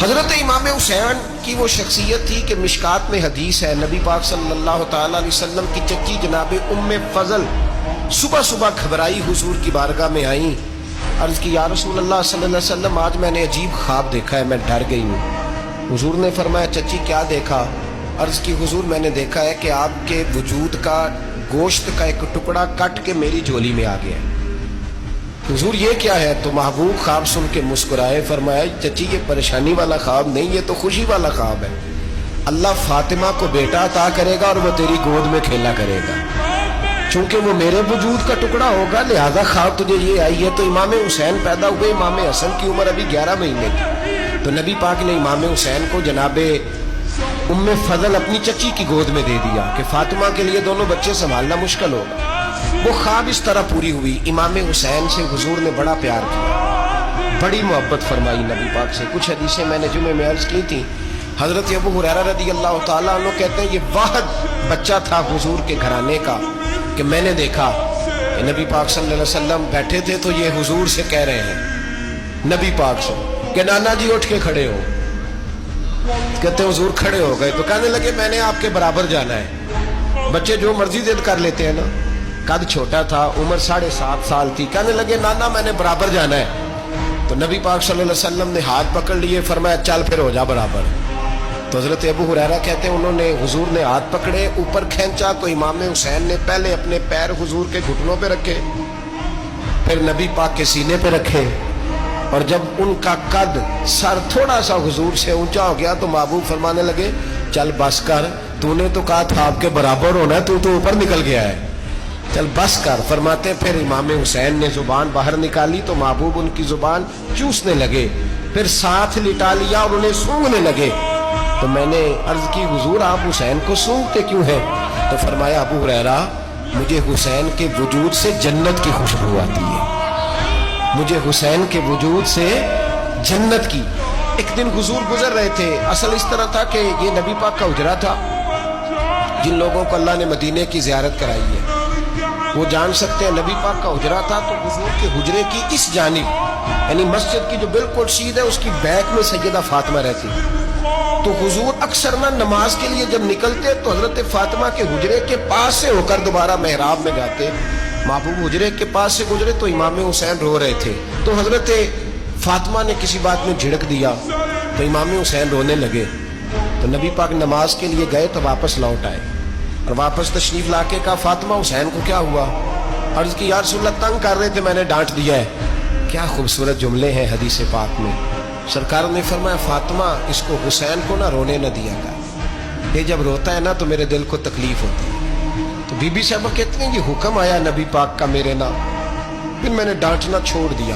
حضرت امام حسین کی وہ شخصیت تھی کہ مشکات میں حدیث ہے، نبی پاک صلی اللہ تعالی علیہ وسلم کی چچی جناب ام فضل صبح صبح گھبرائی حضور کی بارگاہ میں آئیں، عرض کی یا رسول اللہ صلی اللہ علیہ وسلم آج میں نے عجیب خواب دیکھا ہے، میں ڈر گئی ہوں۔ حضور نے فرمایا چچی کیا دیکھا؟ عرض کی حضور میں نے دیکھا ہے کہ آپ کے وجود کا گوشت کا ایک ٹکڑا کٹ کے میری جھولی میں آ گیا ہے۔ حضور یہ کیا ہے؟ تو محبوب خواب سن کے مسکرائے، فرمایا چچی یہ پریشانی والا خواب نہیں، یہ تو خوشی والا خواب ہے۔ اللہ فاطمہ کو بیٹا عطا کرے گا اور وہ تیری گود میں کھیلا کرے گا، چونکہ وہ میرے وجود کا ٹکڑا ہوگا لہذا خواب تجھے یہ آئی ہے۔ تو امام حسین پیدا ہوئے، امام حسن کی عمر ابھی 11 مہینے کی، تو نبی پاک نے امام حسین کو جناب ام فضل اپنی چچی کی گود میں دے دیا کہ فاطمہ کے لیے دونوں بچے سنبھالنا مشکل ہوگا۔ وہ خواب اس طرح پوری ہوئی۔ امام حسین سے حضور نے بڑا پیار کیا، بڑی محبت فرمائی نبی پاک سے۔ کچھ حدیثیں میں نے جمعے میں عرض کی تھیں، حضرت ابو ہریرہ رضی اللہ تعالیٰ عنہ کہتے ہیں یہ واحد بچہ تھا حضور کے گھرانے کا کہ میں نے دیکھا کہ نبی پاک صلی اللہ علیہ وسلم بیٹھے تھے تو یہ حضور سے کہہ رہے ہیں، نبی پاک سے کہ نانا جی اٹھ کے کھڑے ہو۔ کہتے ہیں حضور کھڑے ہو گئے تو کہنے لگے میں نے آپ کے برابر جانا ہے۔ بچے جو مرضی ضد کر لیتے ہیں نا، قد چھوٹا تھا، عمر 7.5 سال تھی، کہنے لگے نانا میں نے برابر جانا ہے۔ تو نبی پاک صلی اللہ علیہ وسلم نے ہاتھ پکڑ لیے، فرمایا چل پھر ہو جا برابر۔ تو حضرت ابو ہریرہ کہتے ہیں انہوں نے حضور نے ہاتھ پکڑے اوپر کھینچا تو امام حسین نے پہلے اپنے پیر حضور کے گھٹنوں پہ رکھے، پھر نبی پاک کے سینے پہ رکھے، اور جب ان کا قد سر تھوڑا سا حضور سے اونچا ہو گیا تو محبوب فرمانے لگے چل بس کر، تو نے تو کہا تھا آپ کے برابر ہونا ہے، تو اوپر نکل گیا ہے، چل بس کر۔ فرماتے پھر امام حسین نے زبان باہر نکالی تو محبوب ان کی زبان چوسنے لگے، پھر ساتھ لٹا لیا اور انہیں سونگھنے لگے۔ تو میں نے عرض کی حضور آپ حسین کو سونگھتے کیوں ہیں؟ تو فرمایا ابو ہریرہ مجھے حسین کے وجود سے جنت کی خوشبو آتی ہے، مجھے حسین کے وجود سے جنت کی۔ ایک دن حضور گزر رہے تھے، اصل اس طرح تھا کہ یہ نبی پاک کا حجرہ تھا، جن لوگوں کو اللہ نے مدینے کی زیارت کرائی ہے وہ جان سکتے ہیں، نبی پاک کا حجرہ تھا تو حضور کے حجرے کی اس جانب یعنی مسجد کی جو بالکل سیدھ ہے اس کی بیک میں سیدہ فاطمہ رہتی، تو حضور اکثر نہ نماز کے لیے جب نکلتے تو حضرت فاطمہ کے حجرے کے پاس سے ہو کر دوبارہ محراب میں جاتے۔ محبوب حجرے کے پاس سے گزرے تو امام حسین رو رہے تھے، تو حضرت فاطمہ نے کسی بات میں جھڑک دیا تو امام حسین رونے لگے، تو نبی پاک نماز کے لیے گئے تو واپس لوٹ آئے اور واپس تشریف لا کے کہا فاطمہ حسین کو کیا ہوا؟ عرض کی یا رسول اللہ تنگ کر رہے تھے میں نے ڈانٹ دیا ہے۔ کیا خوبصورت جملے ہیں حدیث پاک میں، سرکار نے فرمایا فاطمہ اس کو حسین کو نہ رونے نہ دیا کر، یہ جب روتا ہے نا تو میرے دل کو تکلیف ہوتی ہے۔ تو بی بی صاحبہ کہتے ہیں یہ حکم آیا نبی پاک کا میرے نام، پھر میں نے ڈانٹنا چھوڑ دیا۔